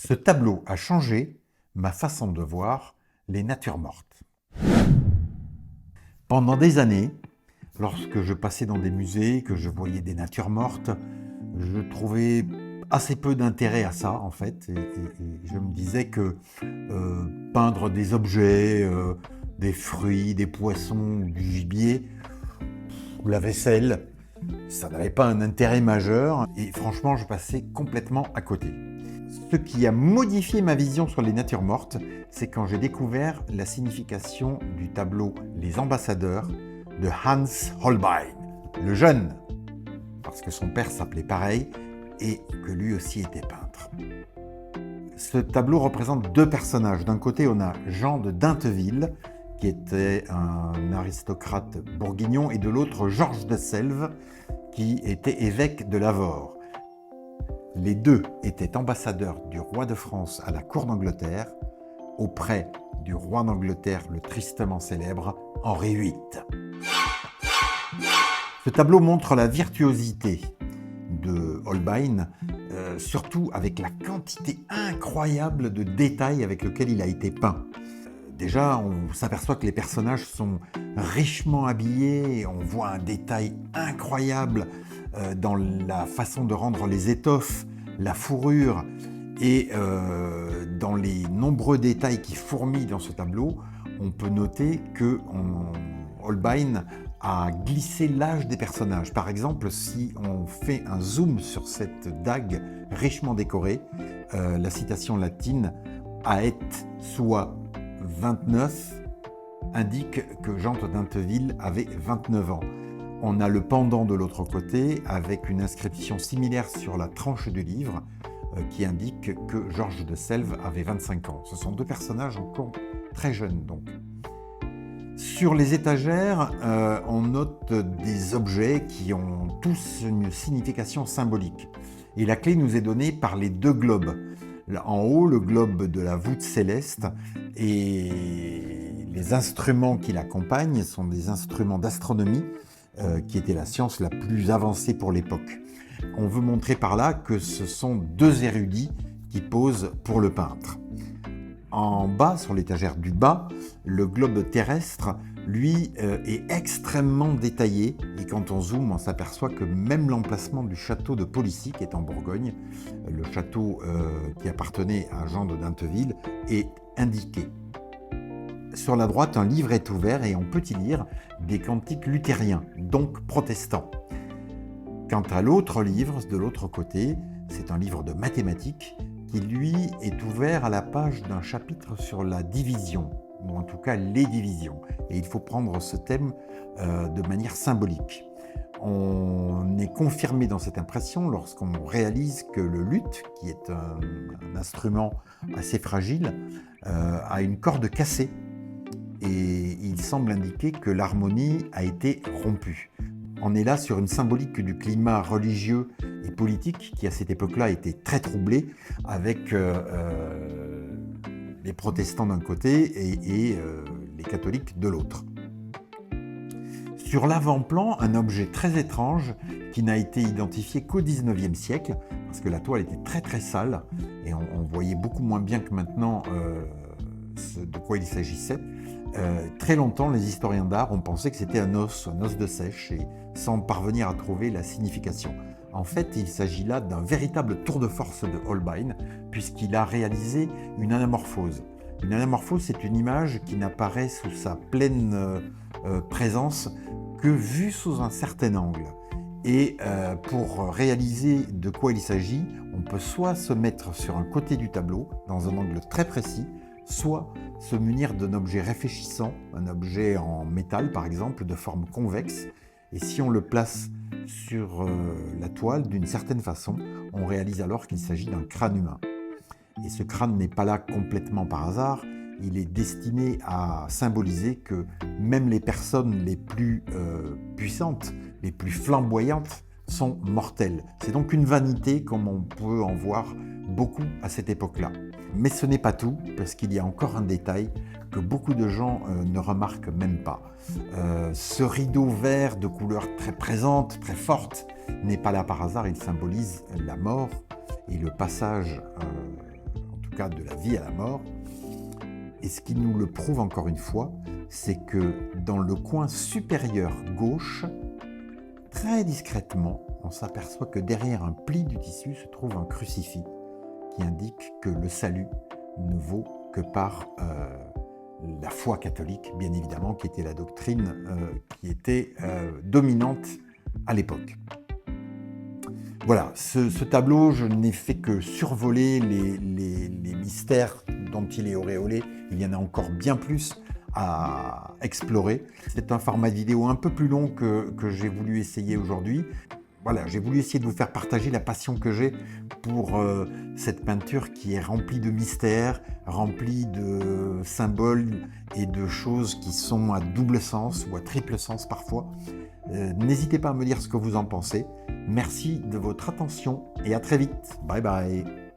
Ce tableau a changé ma façon de voir les natures mortes. Pendant des années, lorsque je passais dans des musées, que je voyais des natures mortes, je trouvais assez peu d'intérêt à ça en fait, et je me disais que peindre des objets, des fruits, des poissons, du gibier, ou la vaisselle, ça n'avait pas un intérêt majeur, et franchement je passais complètement à côté. Ce qui a modifié ma vision sur les natures mortes, c'est quand j'ai découvert la signification du tableau Les Ambassadeurs de Hans Holbein, le jeune, parce que son père s'appelait pareil et que lui aussi était peintre. Ce tableau représente deux personnages. D'un côté, on a Jean de Dinteville, qui était un aristocrate bourguignon, et de l'autre, Georges de Selve, qui était évêque de Lavaur. Les deux étaient ambassadeurs du roi de France à la cour d'Angleterre, auprès du roi d'Angleterre, le tristement célèbre Henri VIII. Ce tableau montre la virtuosité de Holbein, surtout avec la quantité incroyable de détails avec lesquels il a été peint. Déjà, on s'aperçoit que les personnages sont richement habillés, on voit un détail incroyable dans la façon de rendre les étoffes, la fourrure, et dans les nombreux détails qui fourmillent dans ce tableau, on peut noter que Holbein a glissé l'âge des personnages. Par exemple, si on fait un zoom sur cette dague richement décorée, la citation latine « aet sua 29 » indique que Jean de Dinteville avait 29 ans. On a le pendant de l'autre côté avec une inscription similaire sur la tranche du livre qui indique que Georges de Selve avait 25 ans. Ce sont deux personnages encore très jeunes donc. Sur les étagères, on note des objets qui ont tous une signification symbolique. Et la clé nous est donnée par les deux globes. En haut, le globe de la voûte céleste, et les instruments qui l'accompagnent sont des instruments d'astronomie, qui était la science la plus avancée pour l'époque. On veut montrer par là que ce sont deux érudits qui posent pour le peintre. En bas, sur l'étagère du bas, le globe terrestre, lui, est extrêmement détaillé, et quand on zoome, on s'aperçoit que même l'emplacement du château de Polissi, qui est en Bourgogne, le château qui appartenait à Jean de Dinteville, est indiqué. Sur la droite, un livre est ouvert et on peut y lire des cantiques luthériens, donc protestants. Quant à l'autre livre, de l'autre côté, c'est un livre de mathématiques qui, lui, est ouvert à la page d'un chapitre sur la division, ou en tout cas les divisions. Et il faut prendre ce thème de manière symbolique. On est confirmé dans cette impression lorsqu'on réalise que le luth, qui est un instrument assez fragile, a une corde cassée. Et il semble indiquer que l'harmonie a été rompue. On est là sur une symbolique du climat religieux et politique qui, à cette époque-là, était très troublé, avec les protestants d'un côté et les catholiques de l'autre. Sur l'avant-plan, un objet très étrange qui n'a été identifié qu'au XIXe siècle, parce que la toile était très très sale, et on voyait beaucoup moins bien que maintenant de quoi il s'agissait. Très longtemps, les historiens d'art ont pensé que c'était un os de sèche, et sans parvenir à trouver la signification. En fait, il s'agit là d'un véritable tour de force de Holbein, puisqu'il a réalisé une anamorphose. Une anamorphose, c'est une image qui n'apparaît sous sa pleine présence que vue sous un certain angle. Et pour réaliser de quoi il s'agit, on peut soit se mettre sur un côté du tableau, dans un angle très précis, soit se munir d'un objet réfléchissant, un objet en métal par exemple, de forme convexe, et si on le place sur la toile d'une certaine façon, on réalise alors qu'il s'agit d'un crâne humain. Et ce crâne n'est pas là complètement par hasard, il est destiné à symboliser que même les personnes les plus puissantes, les plus flamboyantes, sont mortelles. C'est donc une vanité comme on peut en voir beaucoup à cette époque-là. Mais ce n'est pas tout, parce qu'il y a encore un détail que beaucoup de gens ne remarquent même pas. Ce rideau vert de couleur très présente, très forte, n'est pas là par hasard, il symbolise la mort et le passage tout cas de la vie à la mort. Et ce qui nous le prouve encore une fois, c'est que dans le coin supérieur gauche, très discrètement, on s'aperçoit que derrière un pli du tissu se trouve un crucifix qui indique que le salut ne vaut que par la foi catholique, bien évidemment, qui était la doctrine qui était dominante à l'époque. Voilà, ce tableau, je n'ai fait que survoler les mystères dont il est auréolé. Il y en a encore bien plus à explorer. C'est un format de vidéo un peu plus long que j'ai voulu essayer aujourd'hui. Voilà, j'ai voulu essayer de vous faire partager la passion que j'ai pour cette peinture qui est remplie de mystères, remplie de symboles et de choses qui sont à double sens ou à triple sens parfois. N'hésitez pas à me dire ce que vous en pensez. Merci de votre attention et à très vite. Bye bye.